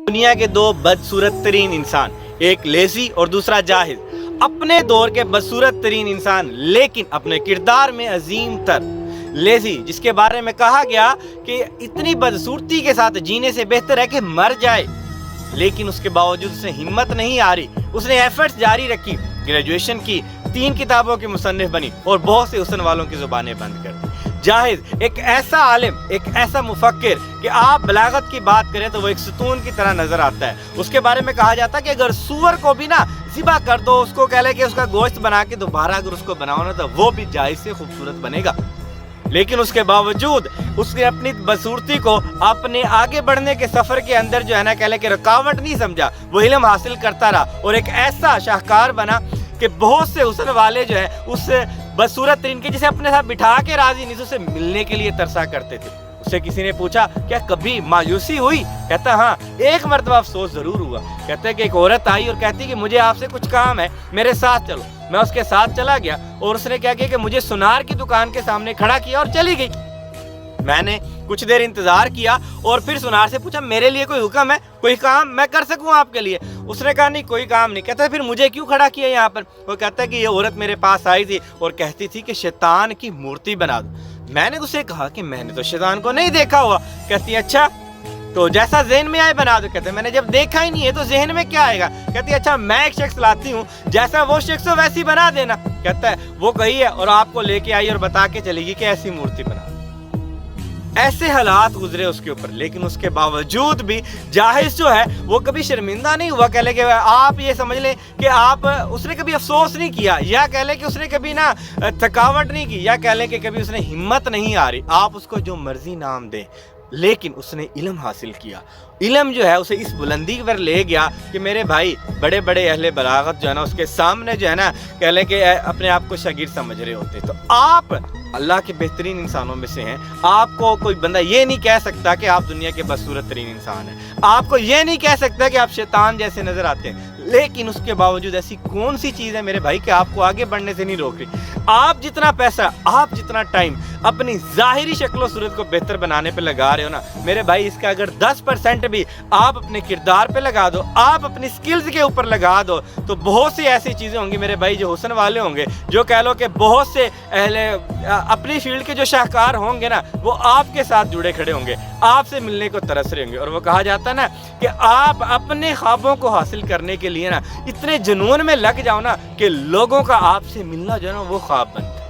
दुनिया के दो बदसूरत तरीन इंसान, एक लेजी और दूसरा जाहिल। अपने दौर के बदसूरत तरीन इंसान लेकिन अपने किरदार में अजीम तर। लेजी, जिसके बारे में कहा गया कि इतनी बदसूरती के साथ जीने से बेहतर है कि मर जाए, लेकिन उसके बावजूद उसे हिम्मत नहीं आ रही। उसने एफर्ट्स जारी रखी, ग्रेजुएशन की, 3 किताबों की मुसन्निफ बनी और बहुत से हुस्न वालों की ज़ुबानें बंद कर दी। जाहिद एक ऐसा आलिम, एक ऐसा मुफक्किर कि आप बलागत की बात करें तो वो एक सुतून की तरह नजर आता है। उसके बारे में कहा जाता है कि अगर सूअर को भी ना ज़िबा कर दो, उसको कह ले कि उसका गोश्त बना के दोबारा अगर उसको बनाओ ना तो वो भी जाहिद से खूबसूरत बनेगा। लेकिन उसके बावजूद उसने अपनी बदसूरती को अपने आगे बढ़ने के सफर के अंदर जो है ना कह ले कि रुकावट नहीं समझा। वो इल्म हासिल करता रहा और एक ऐसा शाहकार बना कि बहुत से हुस्न वाले जो है उस बदसूरत तरीन के जिसे अपने साथ बिठा के राजी नहीं, उससे मिलने के लिए तरसा करते थे। उससे किसी ने पूछा क्या कभी मायूसी हुई? कहता हाँ, एक मरतबा अफसोस जरूर हुआ। कहते हैं कि एक औरत आई और कहती कि मुझे आपसे कुछ काम है, मेरे साथ चलो। मैं उसके साथ चला गया और उसने क्या किया कि मुझे सुनार की दुकान के सामने खड़ा किया और चली गई। मैंने कुछ देर इंतजार किया और फिर सुनार से पूछा मेरे लिए कोई हुक्म है, कोई काम मैं कर सकूं आपके लिए? उसने कहा नहीं, कोई काम नहीं। कहता फिर मुझे क्यों खड़ा किया यहाँ पर? वो कहता है कि ये औरत मेरे पास आई थी और कहती थी कि शैतान की मूर्ति बना दो। मैंने उससे कहा कि मैंने तो शैतान को नहीं देखा हुआ। कहती अच्छा, तो जैसा ज़हन में आए बना दो। कहते मैंने जब देखा ही नहीं है तो ज़हन में क्या आएगा? कहती अच्छा, मैं एक शख्स लाती हूँ, जैसा वो शख्स हो वैसी बना देना। कहता है वो गई है और आपको लेके आई और बता के चलेगी कि ऐसी मूर्ति बना। ऐसे हालात गुजरे उसके ऊपर, लेकिन उसके बावजूद भी जाहिद जो है वो कभी शर्मिंदा नहीं हुआ। कह ले कि आप ये समझ लें कि आप उसने कभी अफसोस नहीं किया, या कह ले कि उसने कभी ना थकावट नहीं की, या कह ले कि कभी उसने हिम्मत नहीं आ रही। आप उसको जो मर्जी नाम दें, लेकिन उसने इल्म हासिल किया। इल्म जो है उसे इस बुलंदी पर ले गया कि मेरे भाई बड़े बड़े अहले बलागत जो है ना उसके सामने जो है ना कह लें कि अपने आप को शागिर्द समझ रहे होते। तो आप अल्लाह के बेहतरीन इंसानों में से हैं। आपको कोई बंदा ये नहीं कह सकता कि आप दुनिया के बदसूरत तरीन इंसान हैं। आपको ये नहीं कह सकता कि आप शैतान जैसे नजर आते हैं। लेकिन उसके बावजूद ऐसी कौन सी चीज़ है मेरे भाई कि आपको आगे बढ़ने से नहीं रोक रही? आप जितना पैसा, आप जितना टाइम अपनी ज़ाहिरी शक्ल सूरत को बेहतर बनाने पे लगा रहे हो ना मेरे भाई, इसका अगर 10% भी आप अपने किरदार पे लगा दो, आप अपनी स्किल्स के ऊपर लगा दो, तो बहुत सी ऐसी चीज़ें होंगी मेरे भाई जो हुस्न वाले होंगे, जो कह लो कि बहुत से अहले अपनी फील्ड के जो शाहकार होंगे ना वो आपके साथ जुड़े खड़े होंगे, आपसे मिलने को तरस रहे होंगे। और वो कहा जाता है ना कि आप अपने ख्वाबों को हासिल करने के लिए ना इतने जुनून में लग जाओ ना कि लोगों का आपसे मिलना जो है ना वो ख्वाब बनता है।